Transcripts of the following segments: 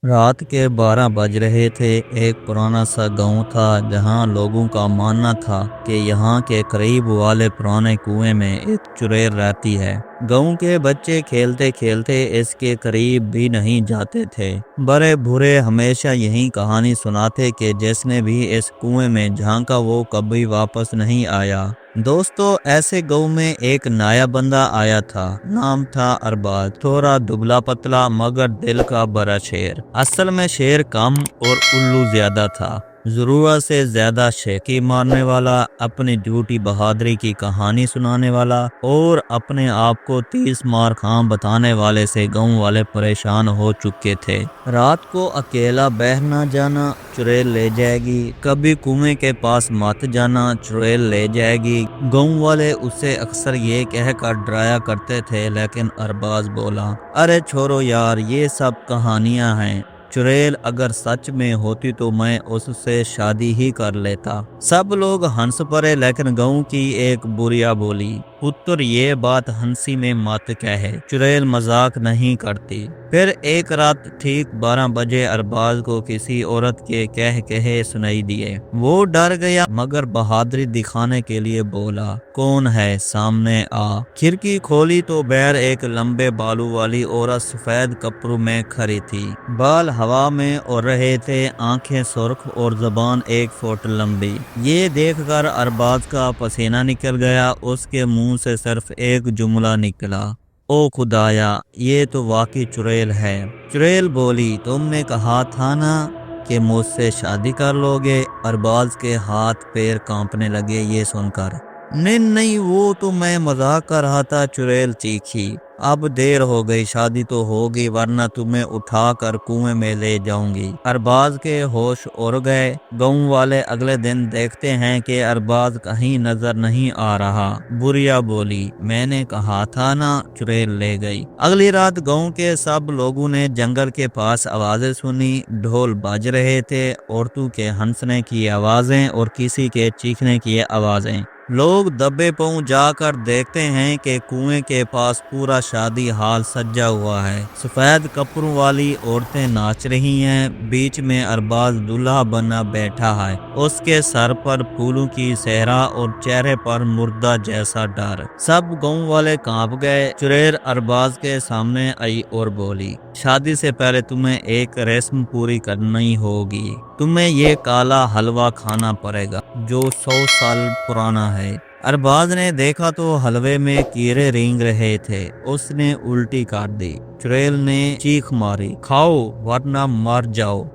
रात के 12 बज रहे थे। एक पुराना सा गांव था जहां लोगों का मानना था कि यहाँ के करीब वाले पुराने कुएं में एक चुड़ैल रहती है। गांव के बच्चे खेलते खेलते इसके करीब भी नहीं जाते थे। बड़े बूढ़े हमेशा यही कहानी सुनाते कि जिसने भी इस कुएं में झांका वो कभी वापस नहीं आया। दोस्तों, ऐसे गांव में एक नया बंदा आया था। नाम था अरबाज। थोड़ा दुबला पतला मगर दिल का बड़ा शेर। असल में शेर कम और उल्लू ज्यादा था। जरूरत से ज्यादा शेखी मारने वाला, अपनी झूठी बहादुरी की कहानी सुनाने वाला और अपने आप को 30 मार खां बताने वाले से गांव वाले परेशान हो चुके थे। रात को अकेला बह ना जाना, चुड़ैल ले जाएगी। कभी कुएं के पास मत जाना, चुड़ैल ले जाएगी। गांव वाले उसे अक्सर ये कहकर डराया करते थे, लेकिन अरबाज बोला, अरे छोड़ो यार, ये सब कहानियां हैं। चुड़ैल अगर सच में होती तो मैं उससे शादी ही कर लेता। सब लोग हंस पड़े, लेकिन गांव की एक बुढ़िया बोली, पुत्र ये बात हंसी में मत कहे, चुड़ैल मजाक नहीं करती। फिर एक रात ठीक 12 बजे अरबाज को किसी औरत के कहे सुनाई दिए। वो डर गया मगर बहादुरी दिखाने के लिए बोला, कौन है, सामने आ। खिड़की खोली तो बाहर एक लंबे बालों वाली औरत सफेद कपड़ों में खड़ी थी। बाल हवा में उड़ रहे थे, आंखें सुर्ख और जुबान 1 फुट लंबी। ये देखकर अरबाज का पसीना निकल गया। उसके मुंह से सिर्फ एक जुमला निकला, ओ खुदाया, ये तो वाकई चुड़ैल है। चुड़ैल बोली, तुमने कहा था ना कि मुझसे शादी कर लोगे। अरबाज के हाथ पैर कांपने लगे ये सुनकर। नहीं नहीं, वो तो मैं मजाक कर रहा था, चुड़ैल चीखी। अब देर हो गई, शादी तो होगी वरना तुम्हें उठा कर कुएं में ले जाऊंगी। अरबाज के होश उड़ गए। गांव वाले अगले दिन देखते हैं कि अरबाज कहीं नजर नहीं आ रहा। बुढ़िया बोली, मैंने कहा था ना, चुड़ैल ले गई। अगली रात गांव के सब लोगों ने जंगल के पास आवाजें सुनी। ढोल बज रहे थे, औरतों के हंसने की आवाजें और किसी के चीखने की आवाजें। लोग दबे पांव जाकर देखते हैं कि कुएं के पास पूरा शादी हाल सजा हुआ है। सफेद कपड़ों वाली औरतें नाच रही हैं। बीच में अरबाज दूल्हा बना बैठा है। उसके सर पर फूलों की सेहरा और चेहरे पर मुर्दा जैसा डर। सब गांव वाले कांप गए। चुड़ैल अरबाज के सामने आई और बोली, शादी से पहले तुम्हें एक रस्म पूरी करनी होगी। तुम्हें ये काला हलवा खाना पड़ेगा जो 100 साल पुराना है। अरबाज ने देखा तो हलवे में कीड़े रेंग रहे थे। उसने उल्टी कर दी। चुड़ैल ने चीख मारी, खाओ वरना मर जाओ।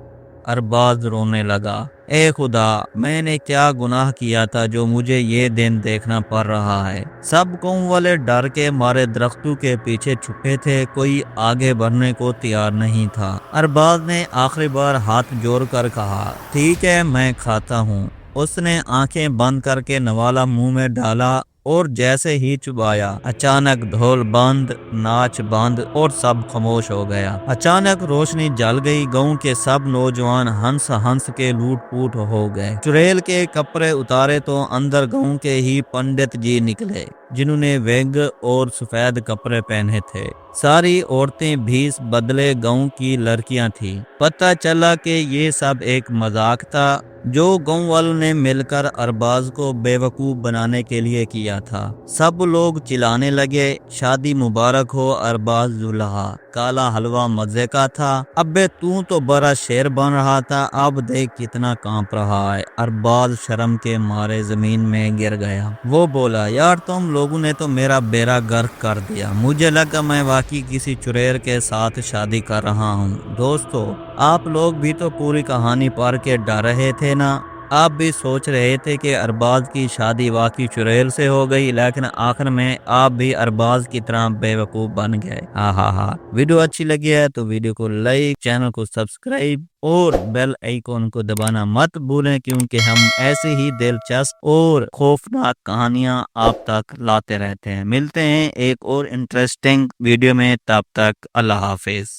अरबाज रोने लगा, ए खुदा, मैंने क्या गुनाह किया था जो मुझे ये दिन देखना पड़ रहा है। सब गांव वाले डर के मारे दरख्तों के पीछे छुपे थे। कोई आगे बढ़ने को तैयार नहीं था। अरबाज ने आखिरी बार हाथ जोड़कर कहा, ठीक है, मैं खाता हूँ। उसने आंखें बंद करके नवाला मुंह में डाला और जैसे ही चुबाया, अचानक ढोल बंद, नाच बंद और सब खामोश हो गया। अचानक रोशनी जल गई। गांव के सब नौजवान हंस हंस के लूट पूट हो गए। चुड़ैल के कपड़े उतारे तो अंदर गांव के ही पंडित जी निकले, जिन्होंने वेग और सफेद कपड़े पहने थे। सारी औरतें भीस बदले गांव की लड़कियां थी। पता चला कि ये सब एक मजाक था जो गांव वालों ने मिलकर अरबाज को बेवकूफ बनाने के लिए किया था। सब लोग चिल्लाने लगे, शादी मुबारक हो अरबाज दुल्हा। काला हलवा मजे का था। अबे तू तो बड़ा शेर बन रहा था, अब देख कितना कांप रहा है। अरबाज शर्म के मारे जमीन में गिर गया। वो बोला, यार तुम लोगों ने तो मेरा बेड़ा गर्क कर दिया। मुझे लगा मैं वाकई किसी चुड़ैल के साथ शादी कर रहा हूँ। दोस्तों, आप लोग भी तो पूरी कहानी पढ़ के डर रहे थे ना। आप भी सोच रहे थे कि अरबाज की शादी वाकई चुड़ैल से हो गई, लेकिन आखिर में आप भी अरबाज की तरह बेवकूफ बन गए। हा। वीडियो अच्छी लगी है तो वीडियो को लाइक, चैनल को सब्सक्राइब और बेल आइकॉन को दबाना मत भूलें, क्योंकि हम ऐसे ही दिलचस्प और खौफनाक कहानियां आप तक लाते रहते हैं। मिलते हैं एक और इंटरेस्टिंग वीडियो में, तब तक अल्लाह हाफिज।